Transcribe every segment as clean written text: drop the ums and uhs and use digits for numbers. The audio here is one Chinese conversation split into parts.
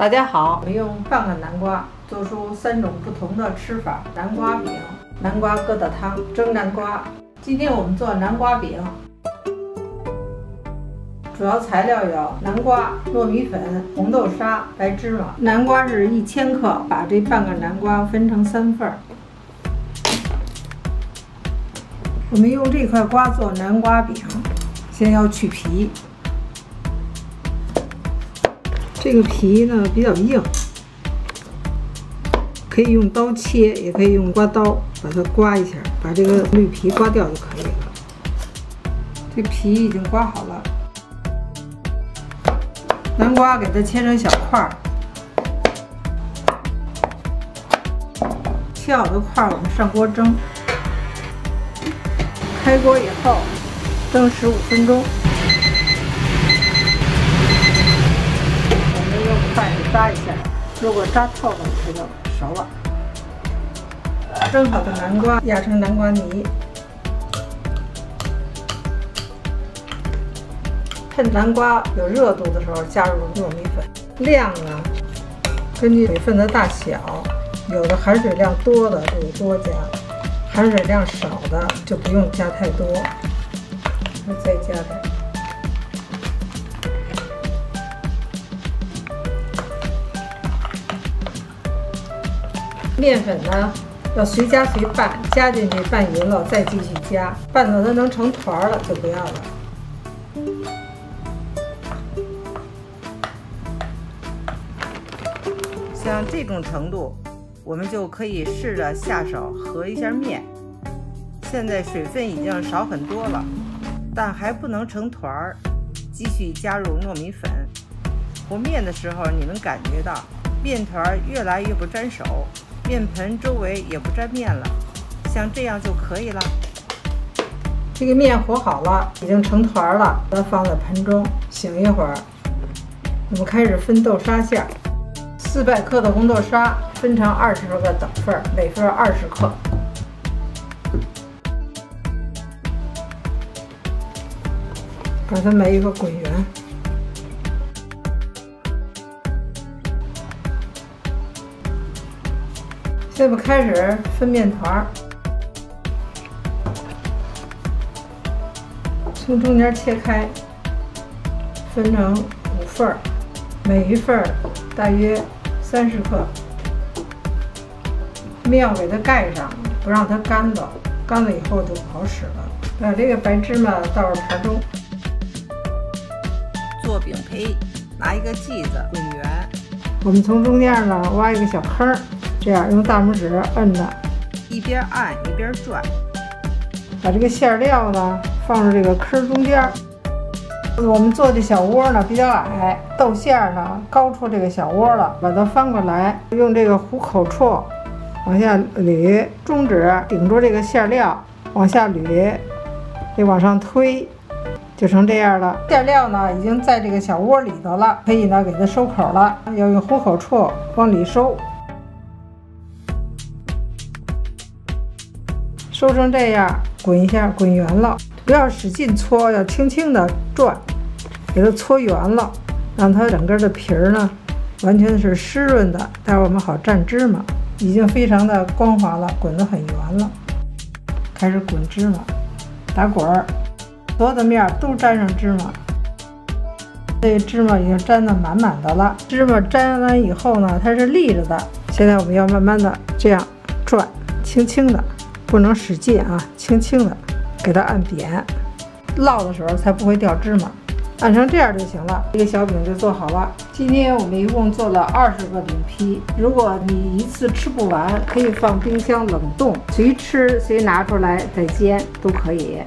大家好，我们用半个南瓜做出3种不同的吃法：南瓜饼、南瓜疙瘩汤、蒸南瓜。今天我们做南瓜饼，主要材料有南瓜、糯米粉、红豆沙、白芝麻。南瓜是1000克，把这半个南瓜分成3份。我们用这块瓜做南瓜饼，先要去皮。 这个皮呢比较硬，可以用刀切，也可以用刮刀把它刮一下，把这个绿皮刮掉就可以了。这皮已经刮好了，南瓜给它切成小块儿，切好的块儿我们上锅蒸，开锅以后蒸15分钟。 筷子扎一下，如果扎透了，它就熟了。蒸好的南瓜压成南瓜泥，趁南瓜有热度的时候加入糯米粉。量呢，根据水分的大小，有的含水量多的就多加，含水量少的就不用加太多。再加点。 面粉呢，要随加随拌，加进去拌匀了再继续加，拌到它能成团了就不要了。像这种程度，我们就可以试着下手和一下面。现在水分已经少很多了，但还不能成团儿，继续加入糯米粉。和面的时候，你能感觉到面团越来越不沾手。 面盆周围也不沾面了，像这样就可以了。这个面和好了，已经成团了，把它放在盆中醒一会儿。我们开始分豆沙馅儿，400克的红豆沙分成20多个等份，每份20克。把它每一个滚圆。 现在开始分面团，从中间切开，分成5份，每一份大约30克。面要给它盖上，不让它干了，干了以后就不好使了。把这个白芝麻倒入盘中。做饼胚，拿一个剂子滚圆，我们从中间呢挖一个小坑。 这样用大拇指摁着，一边按一边转，把这个馅料呢放入这个坑中间。我们做的小窝呢比较矮，豆馅呢高出这个小窝了，把它翻过来，用这个虎口处往下捋，中指顶住这个馅料往下捋，得往上推，就成这样了。馅料呢已经在这个小窝里头了，可以呢给它收口了，要用虎口处往里收。 收成这样，滚一下，滚圆了，不要使劲搓，要轻轻的转，给它搓圆了，让它整个的皮儿呢完全是湿润的，待会儿我们好蘸芝麻。已经非常的光滑了，滚得很圆了。开始滚芝麻，打滚儿，所有的面都沾上芝麻。这芝麻已经沾得满满的了。芝麻沾完以后呢，它是立着的。现在我们要慢慢的这样转，轻轻的。 不能使劲啊，轻轻的给它按扁，烙的时候才不会掉芝麻。按成这样就行了，一个小饼就做好了。今天我们一共做了20个饼坯，如果你一次吃不完，可以放冰箱冷冻，随吃随拿出来再煎都可以。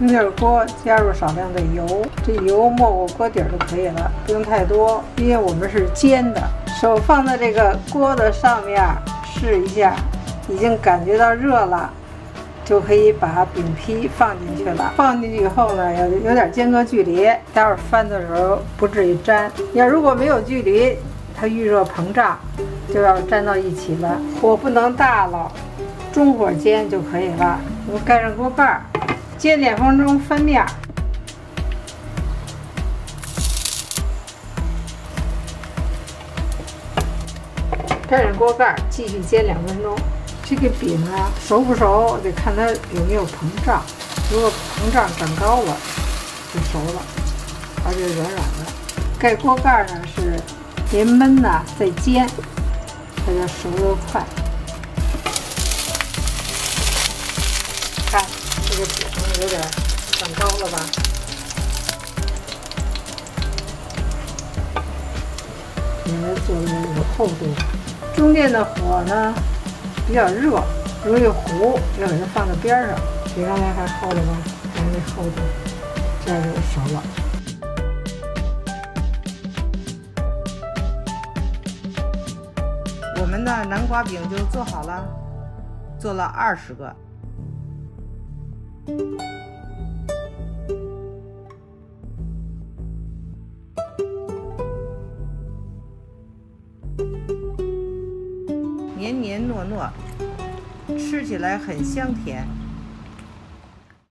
用点锅，加入少量的油，这油没过锅底就可以了，不用太多，因为我们是煎的。手放在这个锅的上面试一下。 已经感觉到热了，就可以把饼坯放进去了。放进去以后呢，要有点间隔距离，待会儿翻的时候不至于粘。要如果没有距离，它遇热膨胀，就要粘到一起了。火不能大了，中火煎就可以了。我们盖上锅盖，煎2分钟翻面。盖上锅盖，继续煎2分钟。这个饼啊，熟不熟得看它有没有膨胀。如果膨胀长高了，就熟了，而且软软的。盖锅盖呢是连焖呢再煎，它就熟得快。看这个饼有点长高了吧？原来做的有厚度。中间的火呢比较热，容易糊，要给它放在边上，比刚才还厚了吧？看这厚度，这样就熟了。我们的南瓜饼就做好了，做了20个。黏黏糯糯，吃起来很香甜。